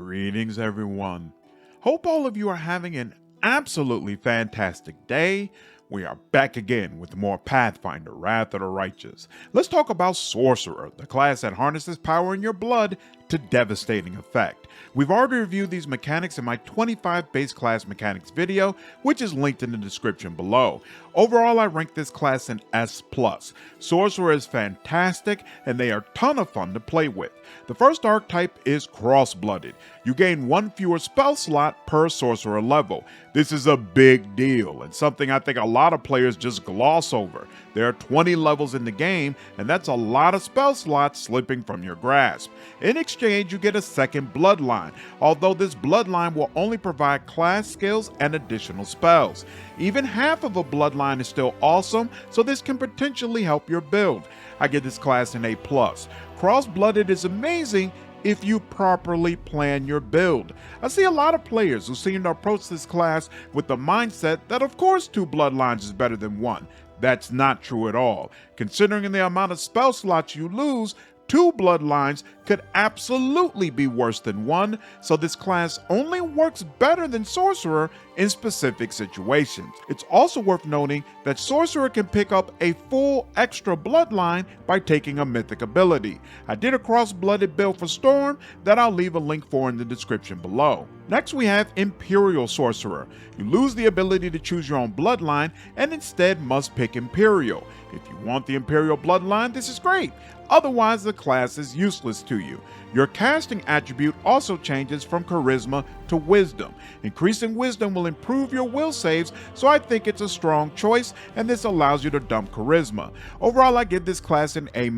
Greetings, everyone. Hope all of you are having an absolutely fantastic day. We are back again with more Pathfinder, Wrath of the Righteous. Let's talk about Sorcerer, the class that harnesses power in your blood to devastating effect. We've already reviewed these mechanics in my 25 base class mechanics video, which is linked in the description below. Overall, I rank this class an S+. Sorcerer is fantastic, and they are a ton of fun to play with. The first archetype is Crossblooded. You gain one fewer spell slot per sorcerer level. This is a big deal, and something I think a lot of players just gloss over. There are 20 levels in the game, and that's a lot of spell slots slipping from your grasp. In exchange, you get a second bloodline, although this bloodline will only provide class skills and additional spells. Even half of a bloodline is still awesome, so this can potentially help your build. I give this class an A+. Crossblooded is amazing if you properly plan your build. I see a lot of players who seem to approach this class with the mindset that of course 2 bloodlines is better than 1. That's not true at all. Considering the amount of spell slots you lose, 2 bloodlines could absolutely be worse than 1, so this class only works better than Sorcerer in specific situations. It's also worth noting that Sorcerer can pick up a full extra bloodline by taking a mythic ability. I did a cross-blooded build for Storm that I'll leave a link for in the description below. Next we have Empyreal Sorcerer. You lose the ability to choose your own bloodline and instead must pick Empyreal. If you want the Empyreal bloodline, this is great. Otherwise, the class is useless to you. Your casting attribute also changes from Charisma to Wisdom. Increasing Wisdom will improve your will saves, so I think it's a strong choice, and this allows you to dump Charisma. Overall, I give this class an A-.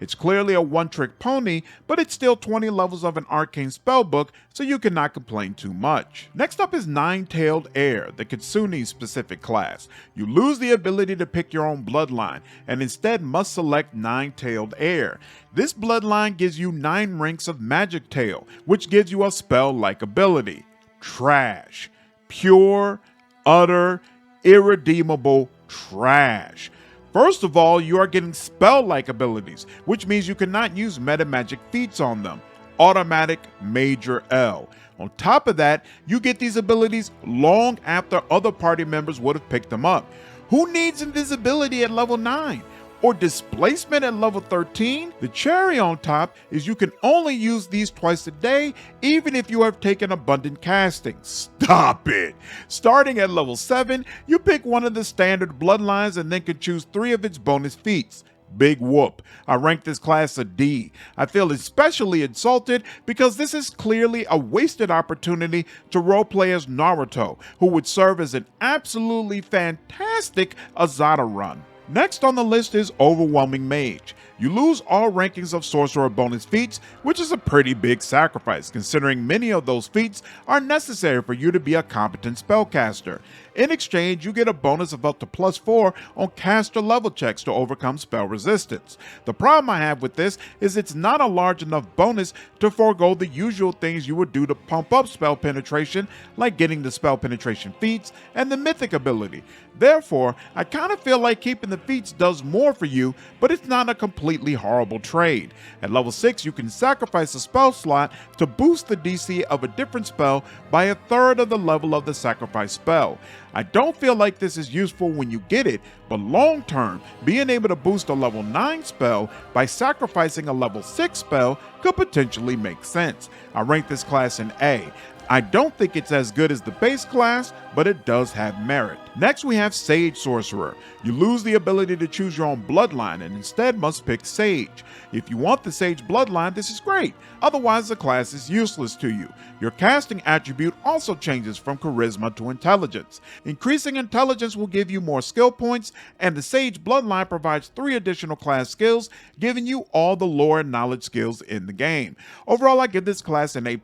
It's clearly a one-trick pony, but it's still 20 levels of an arcane spellbook, so you cannot complain too much. Next up is Nine-Tailed Heir, the Kitsune-specific class. You lose the ability to pick your own bloodline, and instead must select Nine-Tailed Heir. This bloodline gives you 9 ranks of Magic Tail, which gives you a spell-like ability. Trash. Pure, utter, irredeemable trash. First of all, you are getting spell-like abilities, which means you cannot use meta magic feats on them. Automatic Major L. On top of that, you get these abilities long after other party members would have picked them up. Who needs invisibility at level 9? Or displacement at level 13? The cherry on top is you can only use these twice a day, even if you have taken abundant casting. Stop it! Starting at level 7, you pick one of the standard bloodlines and then can choose 3 of its bonus feats. Big whoop. I rank this class a D. I feel especially insulted because this is clearly a wasted opportunity to roleplay as Naruto, who would serve as an absolutely fantastic Azada run. Next on the list is Overwhelming Mage. You lose all rankings of Sorcerer bonus feats, which is a pretty big sacrifice, considering many of those feats are necessary for you to be a competent spellcaster. In exchange, you get a bonus of up to +4 on caster level checks to overcome spell resistance. The problem I have with this is it's not a large enough bonus to forego the usual things you would do to pump up spell penetration, like getting the spell penetration feats and the mythic ability. Therefore, I kind of feel like keeping the feats does more for you, but it's not a completely horrible trade. At level 6, you can sacrifice a spell slot to boost the DC of a different spell by 1/3 of the level of the sacrifice spell. I don't feel like this is useful when you get it, but long term, being able to boost a level 9 spell by sacrificing a level 6 spell could potentially make sense. I rank this class an A. I don't think it's as good as the base class, but it does have merit. Next we have Sage Sorcerer. You lose the ability to choose your own bloodline and instead must pick Sage. If you want the Sage bloodline, this is great. Otherwise, the class is useless to you. Your casting attribute also changes from Charisma to Intelligence. Increasing Intelligence will give you more skill points, and the Sage bloodline provides 3 additional class skills, giving you all the lore and knowledge skills in the game. Overall, I give this class an A+.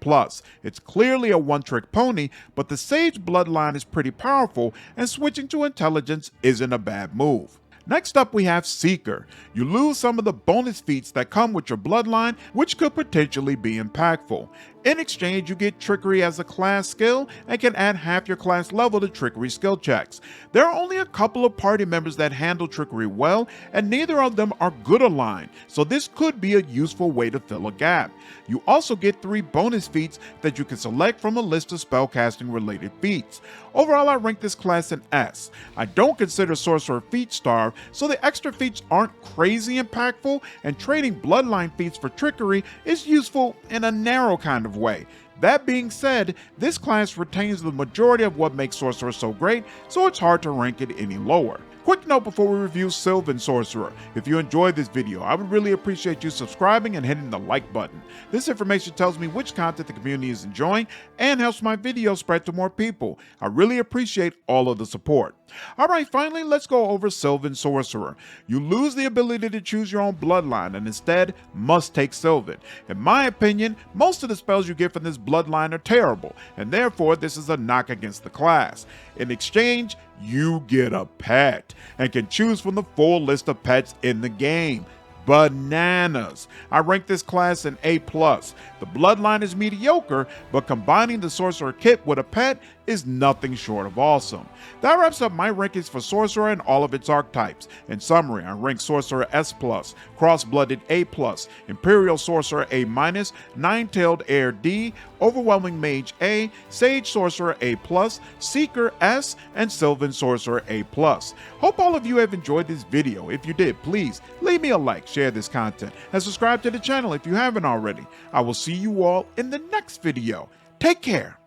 It's clearly a one-trick pony, but the Sage bloodline is pretty powerful, and switching to Intelligence isn't a bad move. Next up we have Seeker. You lose some of the bonus feats that come with your bloodline, which could potentially be impactful. In exchange, you get Trickery as a class skill and can add half your class level to Trickery skill checks. There are only a couple of party members that handle Trickery well, and neither of them are good aligned, so this could be a useful way to fill a gap. You also get 3 bonus feats that you can select from a list of spellcasting related feats. Overall, I rank this class an S. I don't consider Sorcerer feat starved, so the extra feats aren't crazy impactful, and trading bloodline feats for Trickery is useful in a narrow kind of way. That being said, this class retains the majority of what makes Sorcerer so great, so it's hard to rank it any lower. Quick note before we review Sylvan Sorcerer. If you enjoyed this video, I would really appreciate you subscribing and hitting the like button. This information tells me which content the community is enjoying and helps my videos spread to more people. I really appreciate all of the support. Alright, finally let's go over Sylvan Sorcerer. You lose the ability to choose your own bloodline and instead must take Sylvan. In my opinion, most of the spells you get from this bloodline are terrible, and therefore this is a knock against the class. In exchange, you get a pet and can choose from the full list of pets in the game. Bananas. I rank this class an A+. The bloodline is mediocre, but combining the Sorcerer kit with a pet is nothing short of awesome. That wraps up my rankings for Sorcerer and all of its archetypes. In summary, I rank Sorcerer S+, Crossblooded A+, Empyreal Sorcerer A-, Nine-Tailed Heir D, Overwhelming Mage A, Sage Sorcerer A+, Seeker S, and Sylvan Sorcerer A+. Hope all of you have enjoyed this video. If you did, please leave me a like, share this content, and subscribe to the channel if you haven't already. I will see you all in the next video. Take care.